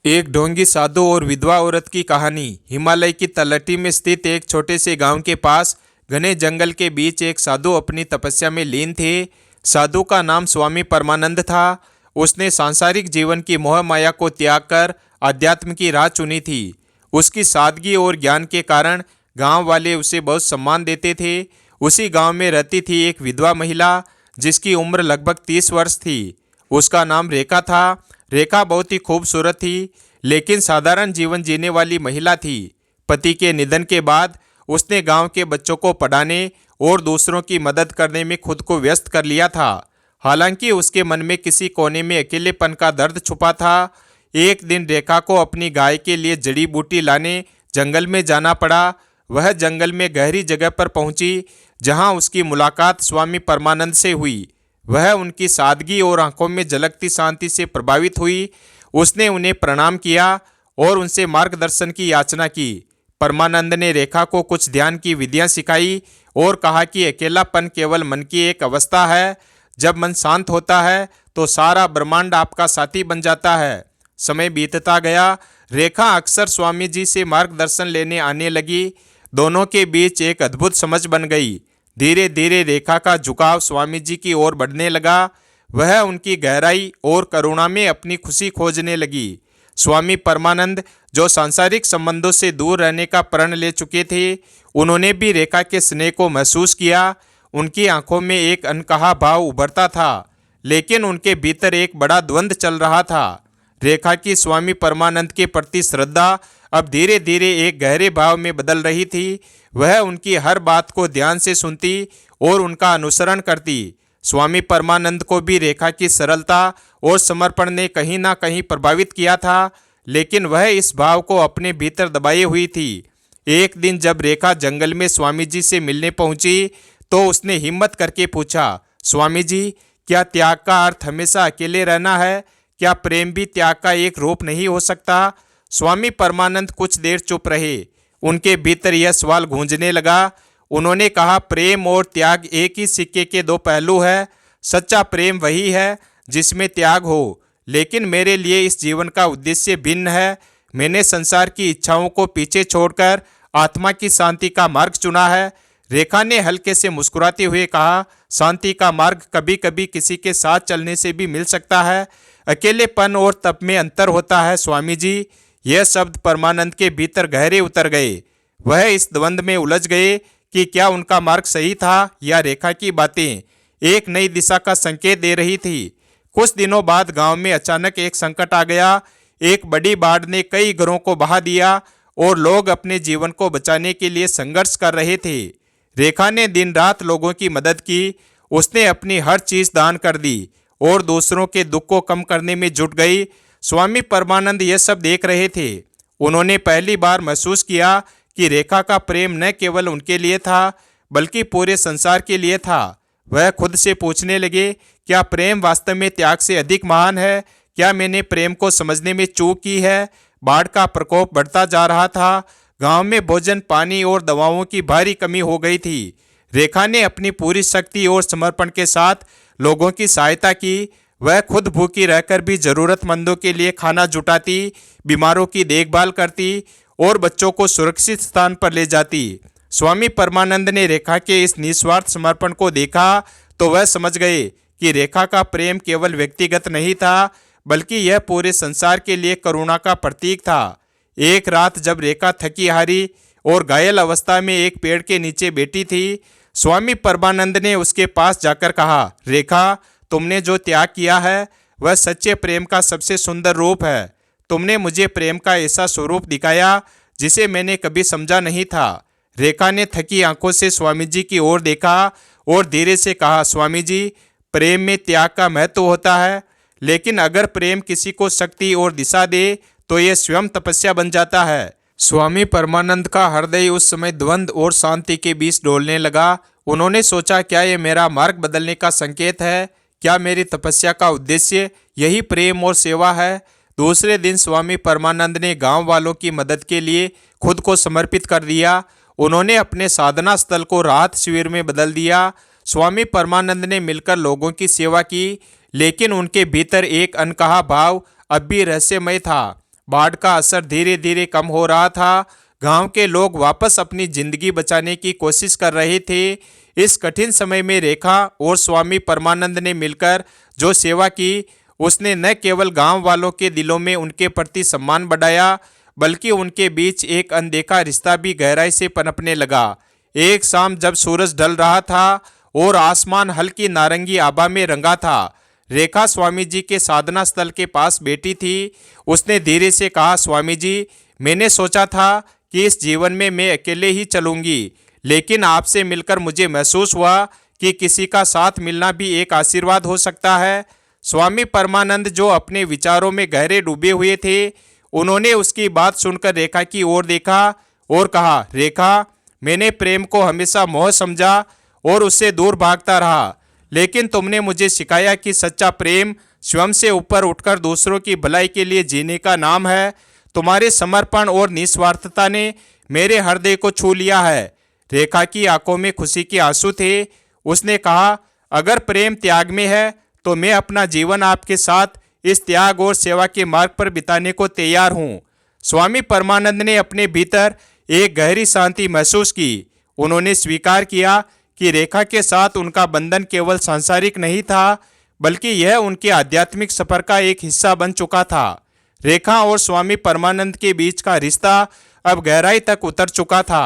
एक ढोंगी साधु और विधवा औरत की कहानी। हिमालय की तलहटी में स्थित एक छोटे से गांव के पास घने जंगल के बीच एक साधु अपनी तपस्या में लीन थे। साधु का नाम स्वामी परमानंद था। उसने सांसारिक जीवन की मोह माया को त्याग कर अध्यात्म की राह चुनी थी। उसकी सादगी और ज्ञान के कारण गांव वाले उसे बहुत सम्मान देते थे। उसी गांव में रहती थी एक विधवा महिला जिसकी उम्र लगभग 30 वर्ष थी। उसका नाम रेखा था। रेखा बहुत ही खूबसूरत थी, लेकिन साधारण जीवन जीने वाली महिला थी। पति के निधन के बाद उसने गांव के बच्चों को पढ़ाने और दूसरों की मदद करने में खुद को व्यस्त कर लिया था। हालांकि उसके मन में किसी कोने में अकेलेपन का दर्द छुपा था। एक दिन रेखा को अपनी गाय के लिए जड़ी बूटी लाने जंगल में जाना पड़ा। वह जंगल में गहरी जगह पर पहुंची, जहां उसकी मुलाकात स्वामी परमानंद से हुई। वह उनकी सादगी और आंखों में झलकती शांति से प्रभावित हुई। उसने उन्हें प्रणाम किया और उनसे मार्गदर्शन की याचना की। परमानंद ने रेखा को कुछ ध्यान की विधियां सिखाई और कहा कि अकेलापन केवल मन की एक अवस्था है। जब मन शांत होता है तो सारा ब्रह्मांड आपका साथी बन जाता है। समय बीतता गया। रेखा अक्सर स्वामी जी से मार्गदर्शन लेने आने लगी। दोनों के बीच एक अद्भुत समझ बन गई। धीरे धीरे रेखा का झुकाव स्वामी जी की ओर बढ़ने लगा। वह उनकी गहराई और करुणा में अपनी खुशी खोजने लगी। स्वामी परमानंद, जो सांसारिक संबंधों से दूर रहने का प्रण ले चुके थे, उन्होंने भी रेखा के स्नेह को महसूस किया। उनकी आंखों में एक अनकहा भाव उभरता था, लेकिन उनके भीतर एक बड़ा द्वंद्व चल रहा था। रेखा की स्वामी परमानंद के प्रति श्रद्धा अब धीरे धीरे एक गहरे भाव में बदल रही थी। वह उनकी हर बात को ध्यान से सुनती और उनका अनुसरण करती। स्वामी परमानंद को भी रेखा की सरलता और समर्पण ने कहीं ना कहीं प्रभावित किया था, लेकिन वह इस भाव को अपने भीतर दबाए हुई थी। एक दिन जब रेखा जंगल में स्वामी जी से मिलने पहुंची, तो उसने हिम्मत करके पूछा, स्वामी जी, क्या त्याग का अर्थ हमेशा अकेले रहना है? क्या प्रेम भी त्याग का एक रूप नहीं हो सकता? स्वामी परमानंद कुछ देर चुप रहे। उनके भीतर यह सवाल गूंजने लगा। उन्होंने कहा, प्रेम और त्याग एक ही सिक्के के दो पहलू है। सच्चा प्रेम वही है जिसमें त्याग हो, लेकिन मेरे लिए इस जीवन का उद्देश्य भिन्न है। मैंने संसार की इच्छाओं को पीछे छोड़कर आत्मा की शांति का मार्ग चुना है। रेखा ने हल्के से मुस्कुराते हुए कहा, शांति का मार्ग कभी कभी किसी के साथ चलने से भी मिल सकता है। अकेलेपन और तप में अंतर होता है स्वामी जी। यह शब्द परमानंद के भीतर गहरे उतर गए। वह इस द्वंद्व में उलझ गए कि क्या उनका मार्ग सही था या रेखा की बातें एक नई दिशा का संकेत दे रही थी। कुछ दिनों बाद गांव में अचानक एक संकट आ गया। एक बड़ी बाढ़ ने कई घरों को बहा दिया और लोग अपने जीवन को बचाने के लिए संघर्ष कर रहे थे। रेखा ने दिन रात लोगों की मदद की। उसने अपनी हर चीज दान कर दी और दूसरों के दुख को कम करने में जुट गई। स्वामी परमानंद ये सब देख रहे थे। उन्होंने पहली बार महसूस किया कि रेखा का प्रेम न केवल उनके लिए था, बल्कि पूरे संसार के लिए था। वह खुद से पूछने लगे, क्या प्रेम वास्तव में त्याग से अधिक महान है? क्या मैंने प्रेम को समझने में चूक की है? बाढ़ का प्रकोप बढ़ता जा रहा था। गांव में भोजन, पानी और दवाओं की भारी कमी हो गई थी। रेखा ने अपनी पूरी शक्ति और समर्पण के साथ लोगों की सहायता की। वह खुद भूखी रहकर भी जरूरतमंदों के लिए खाना जुटाती, बीमारों की देखभाल करती और बच्चों को सुरक्षित स्थान पर ले जाती। स्वामी परमानंद ने रेखा के इस निस्वार्थ समर्पण को देखा तो वह समझ गए कि रेखा का प्रेम केवल व्यक्तिगत नहीं था, बल्कि यह पूरे संसार के लिए करुणा का प्रतीक था। एक रात जब रेखा थकी हारी और घायल अवस्था में एक पेड़ के नीचे बैठी थी, स्वामी परमानंद ने उसके पास जाकर कहा, रेखा, तुमने जो त्याग किया है वह सच्चे प्रेम का सबसे सुंदर रूप है। तुमने मुझे प्रेम का ऐसा स्वरूप दिखाया जिसे मैंने कभी समझा नहीं था। रेखा ने थकी आंखों से स्वामी जी की ओर देखा और धीरे से कहा, स्वामी जी, प्रेम में त्याग का महत्व होता है, लेकिन अगर प्रेम किसी को शक्ति और दिशा दे तो यह स्वयं तपस्या बन जाता है। स्वामी परमानंद का हृदय उस समय द्वंद्व और शांति के बीच डोलने लगा। उन्होंने सोचा, क्या यह मेरा मार्ग बदलने का संकेत है? क्या मेरी तपस्या का उद्देश्य यही प्रेम और सेवा है? दूसरे दिन स्वामी परमानंद ने गांव वालों की मदद के लिए खुद को समर्पित कर दिया। उन्होंने अपने साधना स्थल को राहत शिविर में बदल दिया। स्वामी परमानंद ने मिलकर लोगों की सेवा की, लेकिन उनके भीतर एक अनकहा भाव अब भी रहस्यमय था। बाढ़ का असर धीरे धीरे कम हो रहा था। गांव के लोग वापस अपनी जिंदगी बचाने की कोशिश कर रहे थे। इस कठिन समय में रेखा और स्वामी परमानंद ने मिलकर जो सेवा की, उसने न केवल गांव वालों के दिलों में उनके प्रति सम्मान बढ़ाया, बल्कि उनके बीच एक अनदेखा रिश्ता भी गहराई से पनपने लगा। एक शाम जब सूरज ढल रहा था और आसमान हल्की नारंगी आभा में रंगा था, रेखा स्वामी जी के साधना स्थल के पास बैठी थी। उसने धीरे से कहा, स्वामी जी, मैंने सोचा था कि इस जीवन में मैं अकेले ही चलूंगी, लेकिन आपसे मिलकर मुझे महसूस हुआ कि किसी का साथ मिलना भी एक आशीर्वाद हो सकता है। स्वामी परमानंद, जो अपने विचारों में गहरे डूबे हुए थे, उन्होंने उसकी बात सुनकर रेखा की ओर देखा और कहा, रेखा, मैंने प्रेम को हमेशा मोह समझा और उससे दूर भागता रहा, लेकिन तुमने मुझे सिखाया कि सच्चा प्रेम स्वयं से ऊपर उठकर दूसरों की भलाई के लिए जीने का नाम है। तुम्हारे समर्पण और निस्वार्थता ने मेरे हृदय को छू लिया है। रेखा की आंखों में खुशी के आंसू थे। उसने कहा, अगर प्रेम त्याग में है तो मैं अपना जीवन आपके साथ इस त्याग और सेवा के मार्ग पर बिताने को तैयार हूँ। स्वामी परमानंद ने अपने भीतर एक गहरी शांति महसूस की। उन्होंने स्वीकार किया कि रेखा के साथ उनका बंधन केवल सांसारिक नहीं था, बल्कि यह उनके आध्यात्मिक सफर का एक हिस्सा बन चुका था। रेखा और स्वामी परमानंद के बीच का रिश्ता अब गहराई तक उतर चुका था।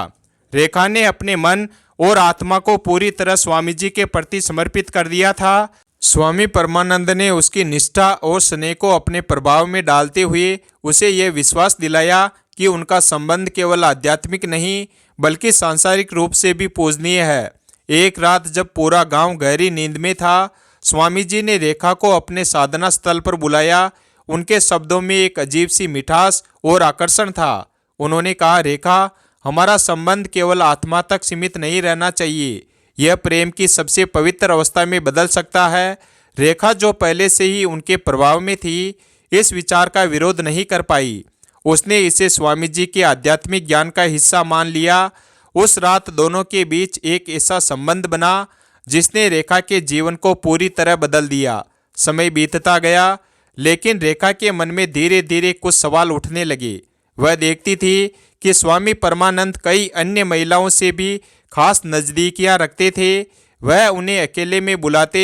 रेखा ने अपने मन और आत्मा को पूरी तरह स्वामी जी के प्रति समर्पित कर दिया था। स्वामी परमानंद ने उसकी निष्ठा और स्नेह को अपने प्रभाव में डालते हुए उसे यह विश्वास दिलाया कि उनका संबंध केवल आध्यात्मिक नहीं, बल्कि सांसारिक रूप से भी पूजनीय है। एक रात जब पूरा गांव गहरी नींद में था, स्वामी जी ने रेखा को अपने साधना स्थल पर बुलाया। उनके शब्दों में एक अजीब सी मिठास और आकर्षण था। उन्होंने कहा, रेखा, हमारा संबंध केवल आत्मा तक सीमित नहीं रहना चाहिए, यह प्रेम की सबसे पवित्र अवस्था में बदल सकता है। रेखा, जो पहले से ही उनके प्रभाव में थी, इस विचार का विरोध नहीं कर पाई। उसने इसे स्वामी जी के आध्यात्मिक ज्ञान का हिस्सा मान लिया। उस रात दोनों के बीच एक ऐसा संबंध बना जिसने रेखा के जीवन को पूरी तरह बदल दिया। समय बीतता गया, लेकिन रेखा के मन में धीरे धीरे कुछ सवाल उठने लगे। वह देखती थी कि स्वामी परमानंद कई अन्य महिलाओं से भी खास नज़दीकियां रखते थे। वह उन्हें अकेले में बुलाते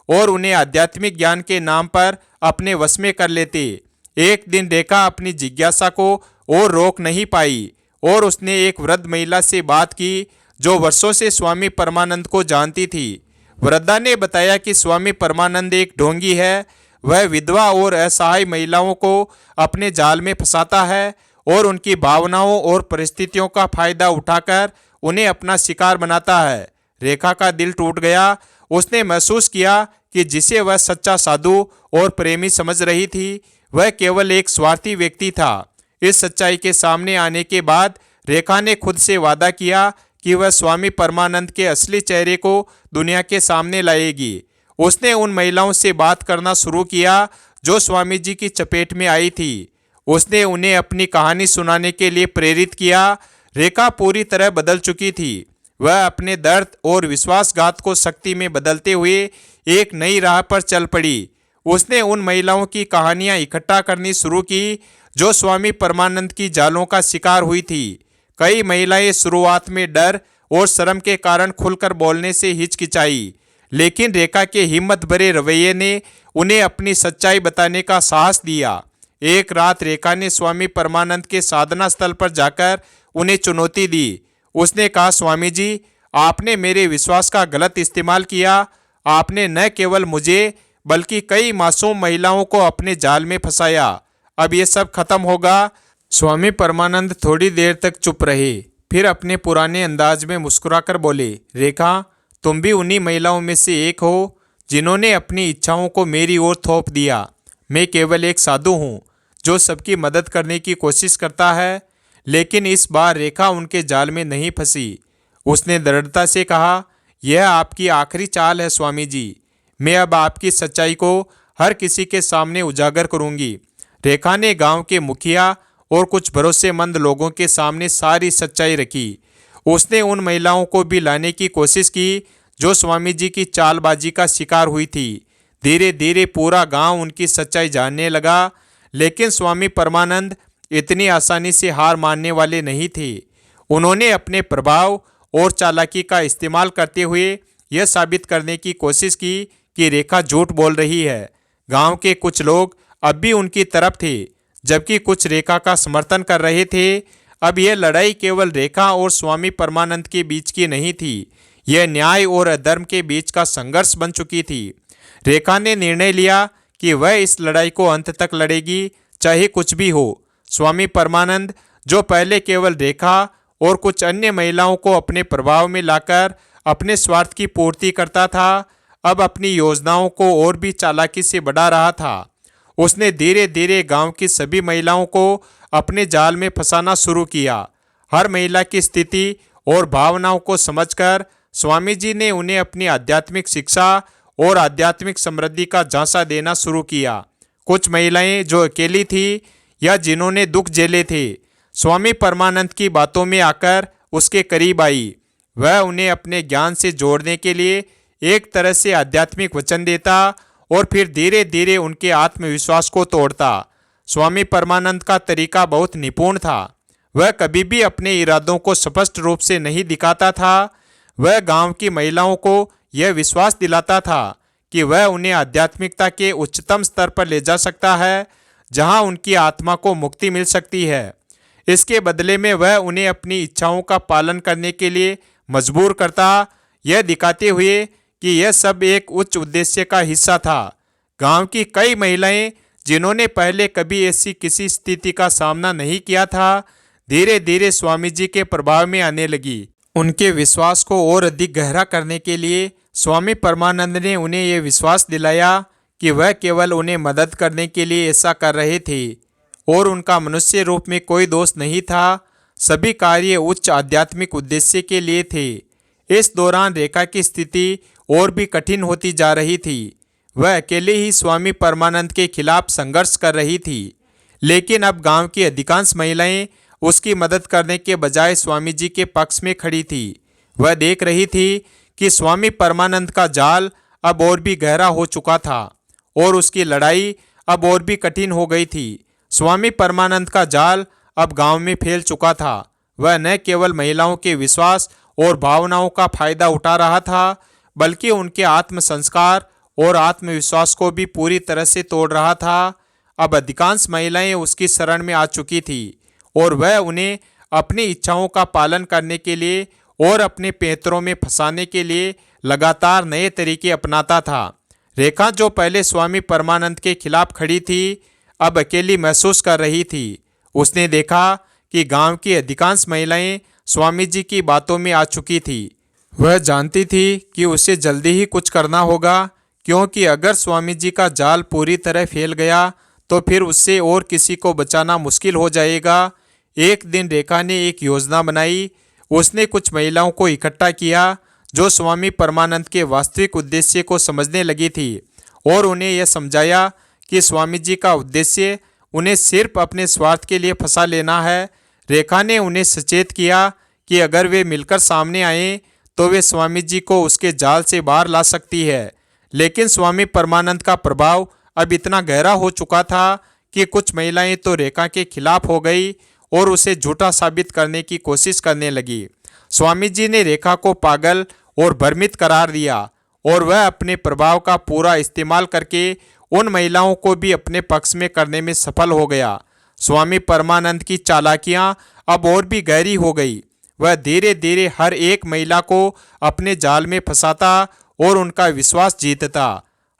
और उन्हें आध्यात्मिक ज्ञान के नाम पर अपने वश में कर लेते। एक दिन रेखा अपनी जिज्ञासा को और रोक नहीं पाई और उसने एक वृद्ध महिला से बात की जो वर्षों से स्वामी परमानंद को जानती थी। वृद्धा ने बताया कि स्वामी परमानंद एक ढोंगी है। वह विधवा और असहाय महिलाओं को अपने जाल में फंसाता है और उनकी भावनाओं और परिस्थितियों का फायदा उठाकर उन्हें अपना शिकार बनाता है। रेखा का दिल टूट गया। उसने महसूस किया कि जिसे वह सच्चा साधु और प्रेमी समझ रही थी, वह केवल एक स्वार्थी व्यक्ति था। इस सच्चाई के सामने आने के बाद रेखा ने खुद से वादा किया कि वह स्वामी परमानंद के असली चेहरे को दुनिया के सामने लाएगी। उसने उन महिलाओं से बात करना शुरू किया जो स्वामी जी की चपेट में आई थी। उसने उन्हें अपनी कहानी सुनाने के लिए प्रेरित किया। रेखा पूरी तरह बदल चुकी थी। वह अपने दर्द और विश्वासघात को शक्ति में बदलते हुए एक नई राह पर चल पड़ी। उसने उन महिलाओं की कहानियां इकट्ठा करनी शुरू की जो स्वामी परमानंद की जालों का शिकार हुई थी। कई महिलाएं शुरुआत में डर और शर्म के कारण खुलकर बोलने से हिचकिचाई, लेकिन रेखा के हिम्मत भरे रवैये ने उन्हें अपनी सच्चाई बताने का साहस दिया। एक रात रेखा ने स्वामी परमानंद के साधना स्थल पर जाकर उन्हें चुनौती दी। उसने कहा, स्वामी जी, आपने मेरे विश्वास का गलत इस्तेमाल किया। आपने न केवल मुझे बल्कि कई मासूम महिलाओं को अपने जाल में फंसाया। अब ये सब खत्म होगा। स्वामी परमानंद थोड़ी देर तक चुप रहे, फिर अपने पुराने अंदाज में मुस्कुराकर बोले, रेखा, तुम भी उन्हीं महिलाओं में से एक हो जिन्होंने अपनी इच्छाओं को मेरी ओर थोप दिया। मैं केवल एक साधु हूँ जो सबकी मदद करने की कोशिश करता है। लेकिन इस बार रेखा उनके जाल में नहीं फंसी। उसने दृढ़ता से कहा, यह आपकी आखिरी चाल है स्वामी जी। मैं अब आपकी सच्चाई को हर किसी के सामने उजागर करूंगी। रेखा ने गांव के मुखिया और कुछ भरोसेमंद लोगों के सामने सारी सच्चाई रखी। उसने उन महिलाओं को भी लाने की कोशिश की जो स्वामी जी की चालबाजी का शिकार हुई थी। धीरे धीरे पूरा गांव उनकी सच्चाई जानने लगा। लेकिन स्वामी परमानंद इतनी आसानी से हार मानने वाले नहीं थे। उन्होंने अपने प्रभाव और चालाकी का इस्तेमाल करते हुए यह साबित करने की कोशिश की कि रेखा झूठ बोल रही है। गांव के कुछ लोग अब भी उनकी तरफ थे, जबकि कुछ रेखा का समर्थन कर रहे थे। अब यह लड़ाई केवल रेखा और स्वामी परमानंद के बीच की नहीं थी, यह न्याय और अधर्म के बीच का संघर्ष बन चुकी थी। रेखा ने निर्णय लिया कि वह इस लड़ाई को अंत तक लड़ेगी, चाहे कुछ भी हो। स्वामी परमानंद, जो पहले केवल रेखा और कुछ अन्य महिलाओं को अपने प्रभाव में लाकर अपने स्वार्थ की पूर्ति करता था, अब अपनी योजनाओं को और भी चालाकी से बढ़ा रहा था। उसने धीरे धीरे गांव की सभी महिलाओं को अपने जाल में फंसाना शुरू किया। हर महिला की स्थिति और भावनाओं को समझकर स्वामी जी ने उन्हें अपनी आध्यात्मिक शिक्षा और आध्यात्मिक समृद्धि का झांसा देना शुरू किया। कुछ महिलाएं जो अकेली थी या जिन्होंने दुख झेले थे, स्वामी परमानंद की बातों में आकर उसके करीब आई। वह उन्हें अपने ज्ञान से जोड़ने के लिए एक तरह से आध्यात्मिक वचन देता और फिर धीरे धीरे उनके आत्मविश्वास को तोड़ता। स्वामी परमानंद का तरीका बहुत निपुण था। वह कभी भी अपने इरादों को स्पष्ट रूप से नहीं दिखाता था। वह गांव की महिलाओं को यह विश्वास दिलाता था कि वह उन्हें आध्यात्मिकता के उच्चतम स्तर पर ले जा सकता है, जहां उनकी आत्मा को मुक्ति मिल सकती है। इसके बदले में वह उन्हें अपनी इच्छाओं का पालन करने के लिए मजबूर करता, यह दिखाते हुए कि यह सब एक उच्च उद्देश्य का हिस्सा था। गांव की कई महिलाएं, जिन्होंने पहले कभी ऐसी किसी स्थिति का सामना नहीं किया था, धीरे धीरे स्वामी जी के प्रभाव में आने लगी। उनके विश्वास को और अधिक गहरा करने के लिए स्वामी परमानंद ने उन्हें यह विश्वास दिलाया कि वह केवल उन्हें मदद करने के लिए ऐसा कर रहे थे और उनका मनुष्य रूप में कोई दोष नहीं था। सभी कार्य उच्च आध्यात्मिक उद्देश्य के लिए थे। इस दौरान रेखा की स्थिति और भी कठिन होती जा रही थी। वह अकेले ही स्वामी परमानंद के खिलाफ संघर्ष कर रही थी, लेकिन अब गांव की अधिकांश महिलाएं उसकी मदद करने के बजाय स्वामी जी के पक्ष में खड़ी थी। वह देख रही थी कि स्वामी परमानंद का जाल अब और भी गहरा हो चुका था और उसकी लड़ाई अब और भी कठिन हो गई थी। स्वामी परमानंद का जाल अब गांव में फैल चुका था। वह न केवल महिलाओं के विश्वास और भावनाओं का फायदा उठा रहा था, बल्कि उनके आत्म संस्कार और आत्मविश्वास को भी पूरी तरह से तोड़ रहा था। अब अधिकांश महिलाएं उसकी शरण में आ चुकी थी और वह उन्हें अपनी इच्छाओं का पालन करने के लिए और अपने पैंतरों में फंसाने के लिए लगातार नए तरीके अपनाता था। रेखा, जो पहले स्वामी परमानंद के खिलाफ खड़ी थी, अब अकेली महसूस कर रही थी। उसने देखा कि गांव की अधिकांश महिलाएं स्वामी जी की बातों में आ चुकी थी। वह जानती थी कि उसे जल्दी ही कुछ करना होगा, क्योंकि अगर स्वामी जी का जाल पूरी तरह फैल गया तो फिर उससे और किसी को बचाना मुश्किल हो जाएगा। एक दिन रेखा ने एक योजना बनाई। उसने कुछ महिलाओं को इकट्ठा किया जो स्वामी परमानंद के वास्तविक उद्देश्य को समझने लगी थी और उन्हें यह समझाया कि स्वामी जी का उद्देश्य उन्हें सिर्फ अपने स्वार्थ के लिए फंसा लेना है। रेखा ने उन्हें सचेत किया कि अगर वे मिलकर सामने आएं तो वे स्वामी जी को उसके जाल से बाहर ला सकती है। लेकिन स्वामी परमानंद का प्रभाव अब इतना गहरा हो चुका था कि कुछ महिलाएं तो रेखा के खिलाफ हो गई और उसे झूठा साबित करने की कोशिश करने लगी। स्वामी जी ने रेखा को पागल और भ्रमित करार दिया और वह अपने प्रभाव का पूरा इस्तेमाल करके उन महिलाओं को भी अपने पक्ष में करने में सफल हो गया। स्वामी परमानंद की चालाकियां अब और भी गहरी हो गई। वह धीरे धीरे हर एक महिला को अपने जाल में फंसाता और उनका विश्वास जीतता।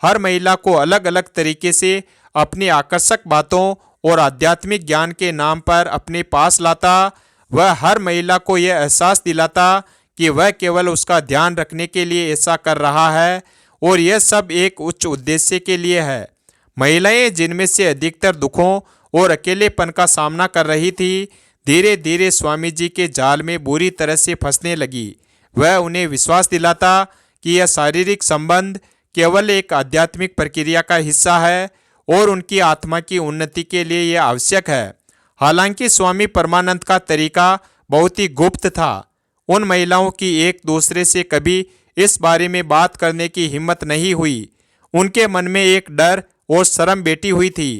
हर महिला को अलग अलग तरीके से अपनी आकर्षक बातों और आध्यात्मिक ज्ञान के नाम पर अपने पास लाता। वह हर महिला को यह एहसास दिलाता कि वह केवल उसका ध्यान रखने के लिए ऐसा कर रहा है और यह सब एक उच्च उद्देश्य के लिए है। महिलाएं, जिनमें से अधिकतर दुखों और अकेलेपन का सामना कर रही थी, धीरे धीरे स्वामी जी के जाल में बुरी तरह से फंसने लगी। वह उन्हें विश्वास दिलाता कि यह शारीरिक संबंध केवल एक आध्यात्मिक प्रक्रिया का हिस्सा है और उनकी आत्मा की उन्नति के लिए यह आवश्यक है। हालांकि स्वामी परमानंद का तरीका बहुत ही गुप्त था। उन महिलाओं की एक दूसरे से कभी इस बारे में बात करने की हिम्मत नहीं हुई। उनके मन में एक डर और शर्म बैठी हुई थी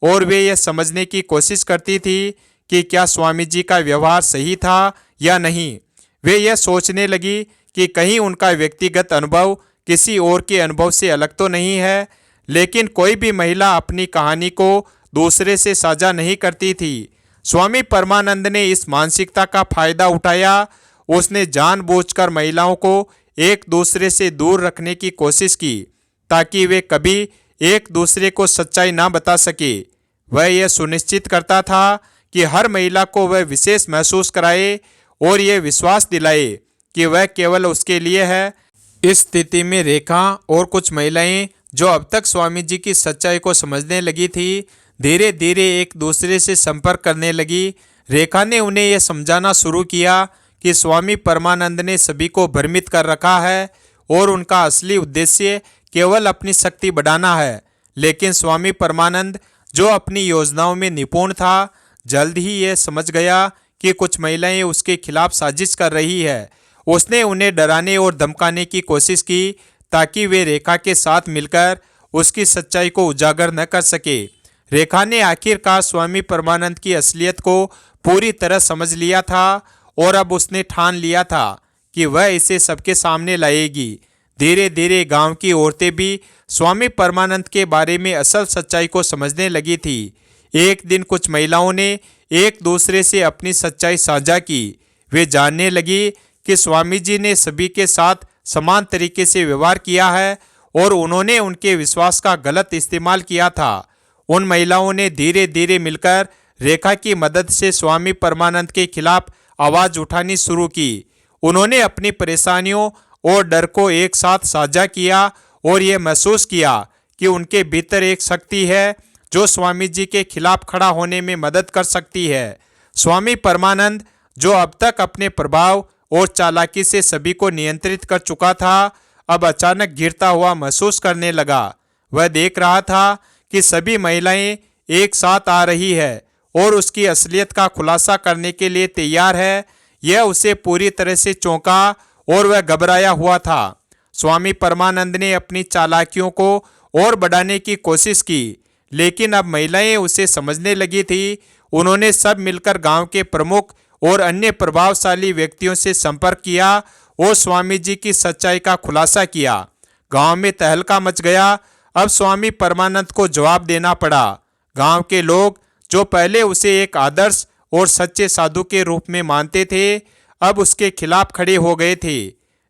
और वे यह समझने की कोशिश करती थी कि क्या स्वामी जी का व्यवहार सही था या नहीं। वे यह सोचने लगी कि कहीं उनका व्यक्तिगत अनुभव किसी और के अनुभव से अलग तो नहीं है। लेकिन कोई भी महिला अपनी कहानी को दूसरे से साझा नहीं करती थी। स्वामी परमानंद ने इस मानसिकता का फायदा उठाया। उसने जानबूझकर महिलाओं को एक दूसरे से दूर रखने की कोशिश की ताकि वे कभी एक दूसरे को सच्चाई ना बता सके। वह यह सुनिश्चित करता था कि हर महिला को वह विशेष महसूस कराए और यह विश्वास दिलाए कि वह केवल उसके लिए है। इस स्थिति में रेखा और कुछ महिलाएं जो अब तक स्वामी जी की सच्चाई को समझने लगी थी, धीरे धीरे एक दूसरे से संपर्क करने लगी। रेखा ने उन्हें यह समझाना शुरू किया कि स्वामी परमानंद ने सभी को भ्रमित कर रखा है और उनका असली उद्देश्य केवल अपनी शक्ति बढ़ाना है। लेकिन स्वामी परमानंद, जो अपनी योजनाओं में निपुण था, जल्द ही यह समझ गया कि कुछ महिलाएं उसके खिलाफ साजिश कर रही है। उसने उन्हें डराने और धमकाने की कोशिश की ताकि वे रेखा के साथ मिलकर उसकी सच्चाई को उजागर न कर सके। रेखा ने आखिरकार स्वामी परमानंद की असलियत को पूरी तरह समझ लिया था और अब उसने ठान लिया था कि वह इसे सबके सामने लाएगी। धीरे धीरे गांव की औरतें भी स्वामी परमानंद के बारे में असल सच्चाई को समझने लगी थी। एक दिन कुछ महिलाओं ने एक दूसरे से अपनी सच्चाई साझा की। वे जानने लगी कि स्वामी जी ने सभी के साथ समान तरीके से व्यवहार किया है और उन्होंने उनके विश्वास का गलत इस्तेमाल किया था। उन महिलाओं ने धीरे धीरे मिलकर रेखा की मदद से स्वामी परमानंद के खिलाफ आवाज़ उठानी शुरू की। उन्होंने अपनी परेशानियों और डर को एक साथ साझा किया और ये महसूस किया कि उनके भीतर एक शक्ति है जो स्वामी जी के खिलाफ खड़ा होने में मदद कर सकती है। स्वामी परमानंद, जो अब तक अपने प्रभाव और चालाकी से सभी को नियंत्रित कर चुका था, अब अचानक गिरता हुआ महसूस करने लगा। वह देख रहा था कि सभी महिलाएं एक साथ आ रही है और उसकी असलियत का खुलासा करने के लिए तैयार है। यह उसे पूरी तरह से चौंका और वह घबराया हुआ था। स्वामी परमानंद ने अपनी चालाकियों को और बढ़ाने की कोशिश की, लेकिन अब महिलाएं उसे समझने लगी थी। उन्होंने सब मिलकर गांव के प्रमुख और अन्य प्रभावशाली व्यक्तियों से संपर्क किया और स्वामी जी की सच्चाई का खुलासा किया। गांव में तहलका मच गया। अब स्वामी परमानंद को जवाब देना पड़ा। गांव के लोग, जो पहले उसे एक आदर्श और सच्चे साधु के रूप में मानते थे, अब उसके खिलाफ खड़े हो गए थे।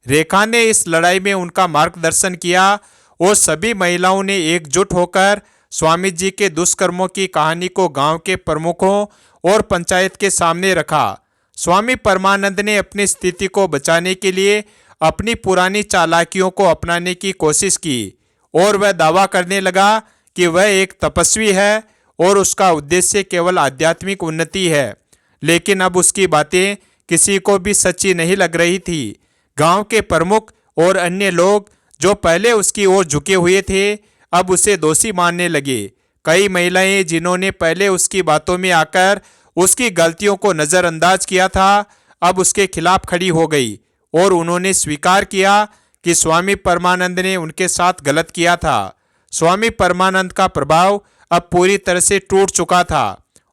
रेखा ने इस लड़ाई में उनका मार्गदर्शन किया और सभी महिलाओं ने एकजुट होकर स्वामी जी के दुष्कर्मों की कहानी को गांव के प्रमुखों और पंचायत के सामने रखा। स्वामी परमानंद ने अपनी स्थिति को बचाने के लिए अपनी पुरानी चालाकियों को अपनाने की कोशिश की और वह दावा करने लगा कि वह एक तपस्वी है और उसका उद्देश्य केवल आध्यात्मिक उन्नति है। लेकिन अब उसकी बातें किसी को भी सच्ची नहीं लग रही थी। गांव के प्रमुख और अन्य लोग, जो पहले उसकी ओर झुके हुए थे, अब उसे दोषी मानने लगे। कई महिलाएं, जिन्होंने पहले उसकी बातों में आकर उसकी गलतियों को नज़रअंदाज किया था, अब उसके खिलाफ खड़ी हो गई और उन्होंने स्वीकार किया कि स्वामी परमानंद ने उनके साथ गलत किया था। स्वामी परमानंद का प्रभाव अब पूरी तरह से टूट चुका था।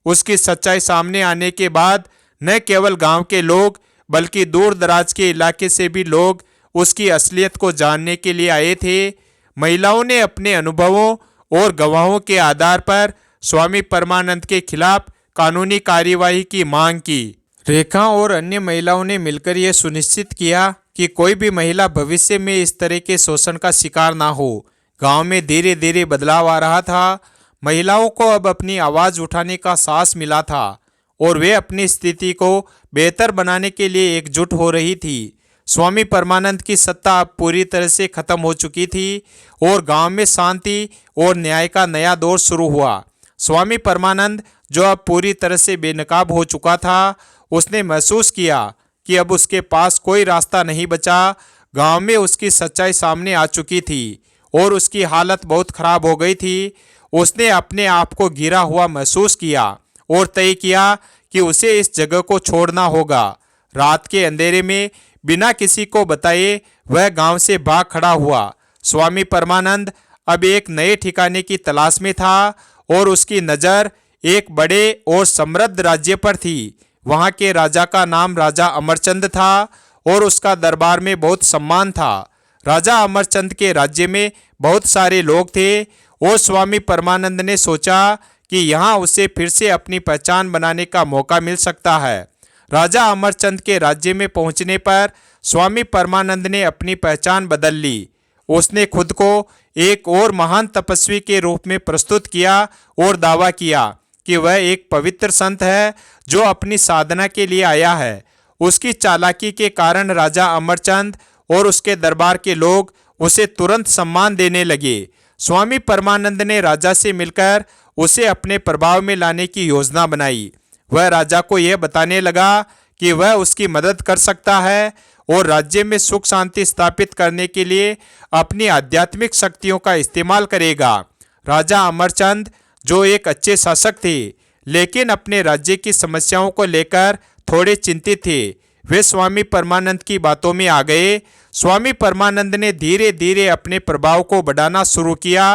उसकी सच्चाई सामने आने के बाद न केवल गांव के लोग, बल्कि दूर दराज के इलाके से भी लोग उसकी असलियत को जानने के लिए आए थे। महिलाओं ने अपने अनुभवों और गवाहों के आधार पर स्वामी परमानंद के खिलाफ कानूनी कार्यवाही की मांग की। रेखा और अन्य महिलाओं ने मिलकर यह सुनिश्चित किया कि कोई भी महिला भविष्य में इस तरह के शोषण का शिकार ना हो। गांव में धीरे धीरे बदलाव आ रहा था। महिलाओं को अब अपनी आवाज़ उठाने का साहस मिला था और वे अपनी स्थिति को बेहतर बनाने के लिए एकजुट हो रही थी। स्वामी परमानंद की सत्ता अब पूरी तरह से खत्म हो चुकी थी और गांव में शांति और न्याय का नया दौर शुरू हुआ। स्वामी परमानंद, जो अब पूरी तरह से बेनकाब हो चुका था, उसने महसूस किया कि अब उसके पास कोई रास्ता नहीं बचा। गांव में उसकी सच्चाई सामने आ चुकी थी और उसकी हालत बहुत खराब हो गई थी। उसने अपने आप को गिरा हुआ महसूस किया और तय किया कि उसे इस जगह को छोड़ना होगा। रात के अंधेरे में बिना किसी को बताए वह गांव से भाग खड़ा हुआ। स्वामी परमानंद अब एक नए ठिकाने की तलाश में था और उसकी नज़र एक बड़े और समृद्ध राज्य पर थी। वहाँ के राजा का नाम राजा अमरचंद था और उसका दरबार में बहुत सम्मान था। राजा अमरचंद के राज्य में बहुत सारे लोग थे और स्वामी परमानंद ने सोचा कि यहाँ उसे फिर से अपनी पहचान बनाने का मौका मिल सकता है। राजा अमरचंद के राज्य में पहुँचने पर स्वामी परमानंद ने अपनी पहचान बदल ली। उसने खुद को एक और महान तपस्वी के रूप में प्रस्तुत किया और दावा किया कि वह एक पवित्र संत है जो अपनी साधना के लिए आया है। उसकी चालाकी के कारण राजा अमरचंद और उसके दरबार के लोग उसे तुरंत सम्मान देने लगे। स्वामी परमानंद ने राजा से मिलकर उसे अपने प्रभाव में लाने की योजना बनाई। वह राजा को यह बताने लगा कि वह उसकी मदद कर सकता है और राज्य में सुख शांति स्थापित करने के लिए अपनी आध्यात्मिक शक्तियों का इस्तेमाल करेगा। राजा अमरचंद जो एक अच्छे शासक थे, लेकिन अपने राज्य की समस्याओं को लेकर थोड़े चिंतित थे, वे स्वामी परमानंद की बातों में आ गए। स्वामी परमानंद ने धीरे धीरे अपने प्रभाव को बढ़ाना शुरू किया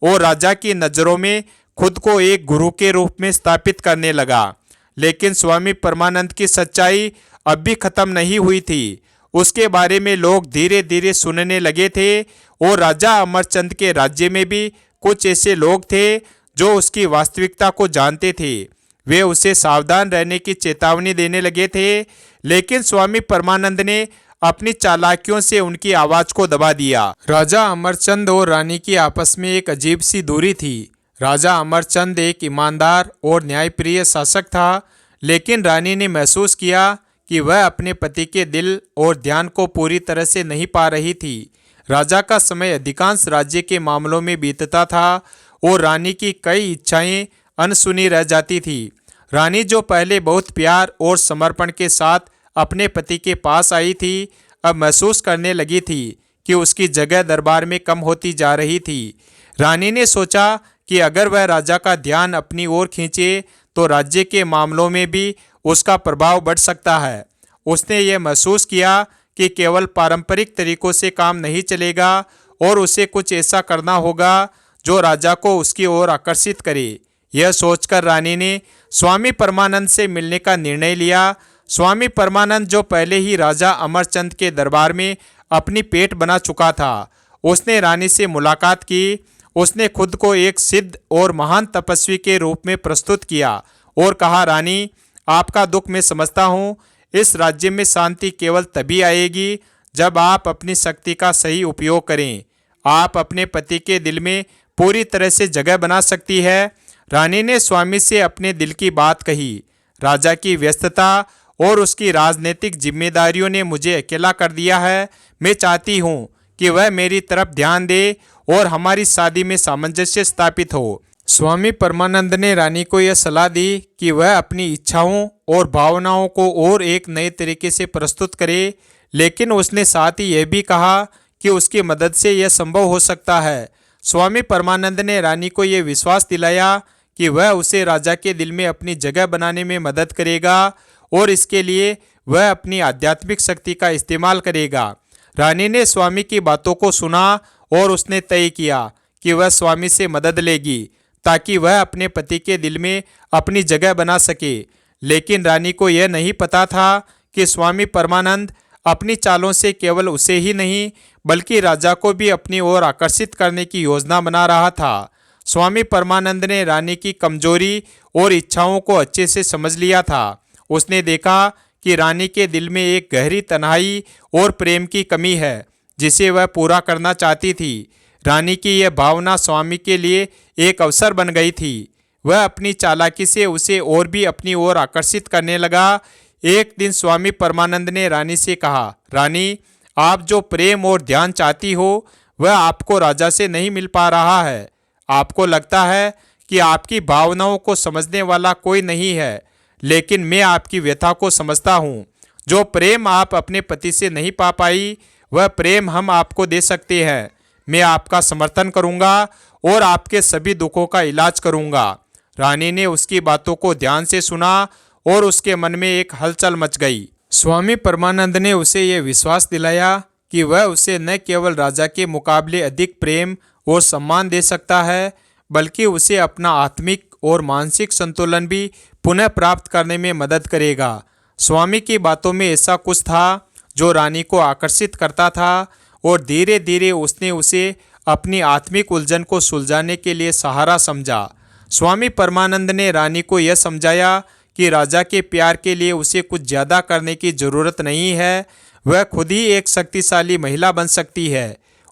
और राजा की नज़रों में खुद को एक गुरु के रूप में स्थापित करने लगा। लेकिन स्वामी परमानंद की सच्चाई अब भी खत्म नहीं हुई थी। उसके बारे में लोग धीरे धीरे सुनने लगे थे और राजा अमरचंद के राज्य में भी कुछ ऐसे लोग थे जो उसकी वास्तविकता को जानते थे। वे उसे सावधान रहने की चेतावनी देने लगे थे, लेकिन स्वामी परमानंद ने अपनी चालाकियों से उनकी आवाज को दबा दिया। राजा अमरचंद और रानी की आपस में एक अजीब सी दूरी थी। राजा अमरचंद एक ईमानदार और न्यायप्रिय शासक था, लेकिन रानी ने महसूस किया कि वह अपने पति के दिल और ध्यान को पूरी तरह से नहीं पा रही थी। राजा का समय अधिकांश राज्य के मामलों में बीतता था और रानी की कई इच्छाएं अनसुनी रह जाती थी। रानी जो पहले बहुत प्यार और समर्पण के साथ अपने पति के पास आई थी, अब महसूस करने लगी थी कि उसकी जगह दरबार में कम होती जा रही थी। रानी ने सोचा कि अगर वह राजा का ध्यान अपनी ओर खींचे तो राज्य के मामलों में भी उसका प्रभाव बढ़ सकता है। उसने ये महसूस किया कि केवल पारंपरिक तरीकों से काम नहीं चलेगा और उसे कुछ ऐसा करना होगा जो राजा को उसकी ओर आकर्षित करे। यह सोचकर रानी ने स्वामी परमानंद से मिलने का निर्णय लिया। स्वामी परमानंद जो पहले ही राजा अमरचंद के दरबार में अपनी पेठ बना चुका था, उसने रानी से मुलाकात की। उसने खुद को एक सिद्ध और महान तपस्वी के रूप में प्रस्तुत किया और कहा, रानी, आपका दुख मैं समझता हूँ। इस राज्य में शांति केवल तभी आएगी जब आप अपनी शक्ति का सही उपयोग करें। आप अपने पति के दिल में पूरी तरह से जगह बना सकती है। रानी ने स्वामी से अपने दिल की बात कही। राजा की व्यस्तता और उसकी राजनीतिक जिम्मेदारियों ने मुझे अकेला कर दिया है। मैं चाहती हूँ कि वह मेरी तरफ ध्यान दे और हमारी शादी में सामंजस्य स्थापित हो। स्वामी परमानंद ने रानी को यह सलाह दी कि वह अपनी इच्छाओं और भावनाओं को और एक नए तरीके से प्रस्तुत करे, लेकिन उसने साथ ही यह भी कहा कि उसकी मदद से यह संभव हो सकता है। स्वामी परमानंद ने रानी को यह विश्वास दिलाया कि वह उसे राजा के दिल में अपनी जगह बनाने में मदद करेगा और इसके लिए वह अपनी आध्यात्मिक शक्ति का इस्तेमाल करेगा। रानी ने स्वामी की बातों को सुना और उसने तय किया कि वह स्वामी से मदद लेगी ताकि वह अपने पति के दिल में अपनी जगह बना सके। लेकिन रानी को यह नहीं पता था कि स्वामी परमानंद अपनी चालों से केवल उसे ही नहीं बल्कि राजा को भी अपनी ओर आकर्षित करने की योजना बना रहा था। स्वामी परमानंद ने रानी की कमजोरी और इच्छाओं को अच्छे से समझ लिया था। उसने देखा कि रानी के दिल में एक गहरी तन्हाई और प्रेम की कमी है जिसे वह पूरा करना चाहती थी। रानी की यह भावना स्वामी के लिए एक अवसर बन गई थी। वह अपनी चालाकी से उसे और भी अपनी ओर आकर्षित करने लगा। एक दिन स्वामी परमानंद ने रानी से कहा, रानी, आप जो प्रेम और ध्यान चाहती हो वह आपको राजा से नहीं मिल पा रहा है। आपको लगता है कि आपकी भावनाओं को समझने वाला कोई नहीं है, लेकिन मैं आपकी व्यथा को समझता हूँ। जो प्रेम आप अपने पति से नहीं पा पाई वह प्रेम हम आपको दे सकते हैं। मैं आपका समर्थन करूँगा और आपके सभी दुखों का इलाज करूँगा। रानी ने उसकी बातों को ध्यान से सुना और उसके मन में एक हलचल मच गई। स्वामी परमानंद ने उसे यह विश्वास दिलाया कि वह उसे न केवल राजा के मुकाबले अधिक प्रेम और सम्मान दे सकता है बल्कि उसे अपना आत्मिक और मानसिक संतुलन भी पुनः प्राप्त करने में मदद करेगा। स्वामी की बातों में ऐसा कुछ था जो रानी को आकर्षित करता था और धीरे धीरे उसने उसे अपनी आत्मिक उलझन को सुलझाने के लिए सहारा समझा। स्वामी परमानंद ने रानी को यह समझाया कि राजा के प्यार के लिए उसे कुछ ज़्यादा करने की ज़रूरत नहीं है, वह खुद ही एक शक्तिशाली महिला बन सकती है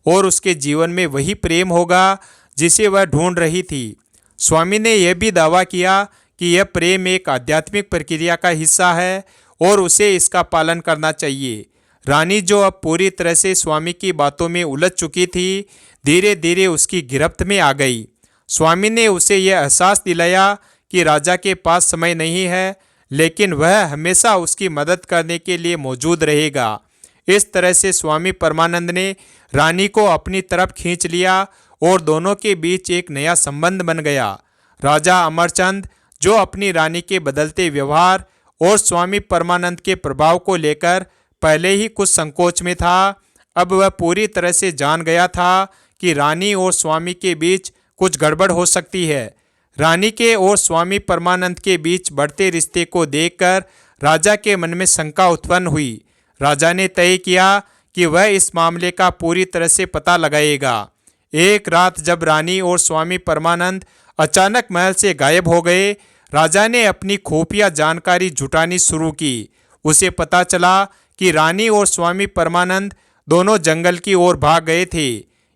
और उसके जीवन में वही प्रेम होगा जिसे वह ढूंढ रही थी। स्वामी ने यह भी दावा किया कि यह प्रेम एक आध्यात्मिक प्रक्रिया का हिस्सा है और उसे इसका पालन करना चाहिए। रानी, जो अब पूरी तरह से स्वामी की बातों में उलझ चुकी थी, धीरे धीरे उसकी गिरफ्त में आ गई। स्वामी ने उसे यह एहसास दिलाया कि राजा के पास समय नहीं है, लेकिन वह हमेशा उसकी मदद करने के लिए मौजूद रहेगा। इस तरह से स्वामी परमानंद ने रानी को अपनी तरफ खींच लिया और दोनों के बीच एक नया संबंध बन गया। राजा अमरचंद, जो अपनी रानी के बदलते व्यवहार और स्वामी परमानंद के प्रभाव को लेकर पहले ही कुछ संकोच में था, अब वह पूरी तरह से जान गया था कि रानी और स्वामी के बीच कुछ गड़बड़ हो सकती है। रानी के और स्वामी परमानंद के बीच बढ़ते रिश्ते को देखकर राजा के मन में शंका उत्पन्न हुई। राजा ने तय किया कि वह इस मामले का पूरी तरह से पता लगाएगा। एक रात जब रानी और स्वामी परमानंद अचानक महल से गायब हो गए, राजा ने अपनी खुफिया जानकारी जुटानी शुरू की। उसे पता चला कि रानी और स्वामी परमानंद दोनों जंगल की ओर भाग गए थे।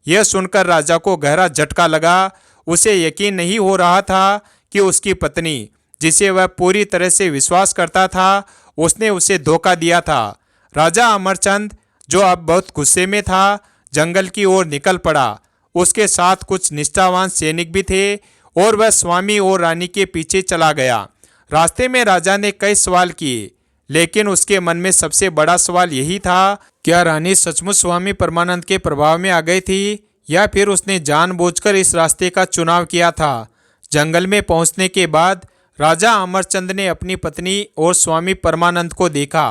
यह सुनकर राजा को गहरा झटका लगा। उसे यकीन नहीं हो रहा था कि उसकी पत्नी, जिसे वह पूरी तरह से विश्वास करता था, उसने उसे धोखा दिया था। राजा अमरचंद, जो अब बहुत गुस्से में था, जंगल की ओर निकल पड़ा। उसके साथ कुछ निष्ठावान सैनिक भी थे और वह स्वामी और रानी के पीछे चला गया। रास्ते में राजा ने कई सवाल किए, लेकिन उसके मन में सबसे बड़ा सवाल यही था, क्या रानी सचमुच स्वामी परमानंद के प्रभाव में आ गई थी या फिर उसने जानबूझकर इस रास्ते का चुनाव किया था। जंगल में पहुंचने के बाद राजा अमरचंद ने अपनी पत्नी और स्वामी परमानंद को देखा।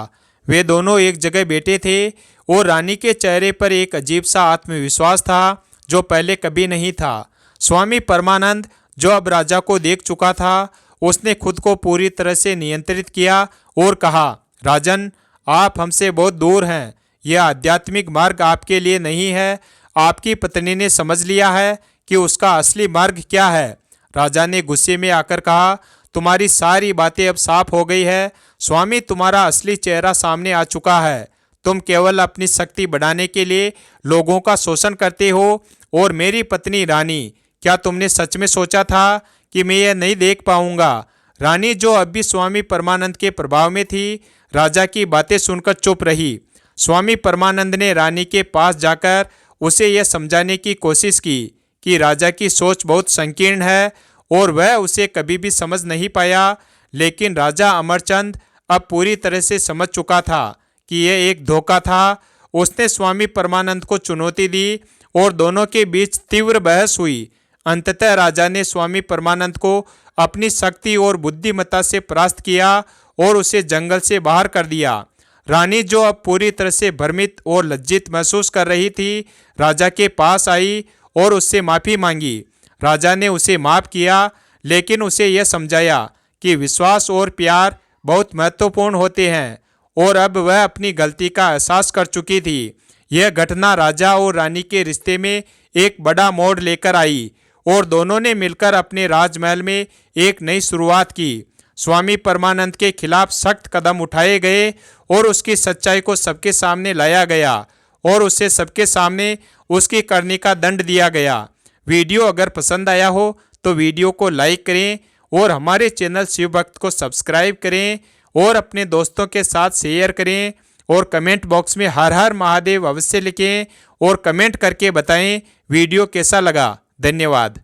वे दोनों एक जगह बैठे थे और रानी के चेहरे पर एक अजीब सा आत्मविश्वास था जो पहले कभी नहीं था। स्वामी परमानंद, जो अब राजा को देख चुका था, उसने खुद को पूरी तरह से नियंत्रित किया और कहा, राजन, आप हमसे बहुत दूर हैं। यह आध्यात्मिक मार्ग आपके लिए नहीं है। आपकी पत्नी ने समझ लिया है कि उसका असली मार्ग क्या है। राजा ने गुस्से में आकर कहा, तुम्हारी सारी बातें अब साफ हो गई है। स्वामी, तुम्हारा असली चेहरा सामने आ चुका है। तुम केवल अपनी शक्ति बढ़ाने के लिए लोगों का शोषण करते हो। और मेरी पत्नी रानी, क्या तुमने सच में सोचा था कि मैं यह नहीं देख पाऊंगा? रानी, जो अब भी स्वामी परमानंद के प्रभाव में थी, राजा की बातें सुनकर चुप रही। स्वामी परमानंद ने रानी के पास जाकर उसे यह समझाने की कोशिश की कि राजा की सोच बहुत संकीर्ण है और वह उसे कभी भी समझ नहीं पाया। लेकिन राजा अमरचंद अब पूरी तरह से समझ चुका था कि यह एक धोखा था। उसने स्वामी परमानंद को चुनौती दी और दोनों के बीच तीव्र बहस हुई। अंततः राजा ने स्वामी परमानंद को अपनी शक्ति और बुद्धिमत्ता से परास्त किया और उसे जंगल से बाहर कर दिया। रानी, जो अब पूरी तरह से भ्रमित और लज्जित महसूस कर रही थी, राजा के पास आई और उससे माफ़ी मांगी। राजा ने उसे माफ़ किया, लेकिन उसे यह समझाया कि विश्वास और प्यार बहुत महत्वपूर्ण होते हैं और अब वह अपनी गलती का एहसास कर चुकी थी। यह घटना राजा और रानी के रिश्ते में एक बड़ा मोड़ लेकर आई और दोनों ने मिलकर अपने राजमहल में एक नई शुरुआत की। स्वामी परमानंद के खिलाफ सख्त कदम उठाए गए और उसकी सच्चाई को सबके सामने लाया गया और उसे सबके सामने उसकी करनी का दंड दिया गया। वीडियो अगर पसंद आया हो तो वीडियो को लाइक करें और हमारे चैनल शिव भक्त को सब्सक्राइब करें और अपने दोस्तों के साथ शेयर करें और कमेंट बॉक्स में हर हर महादेव अवश्य लिखें और कमेंट करके बताएं वीडियो कैसा लगा। धन्यवाद।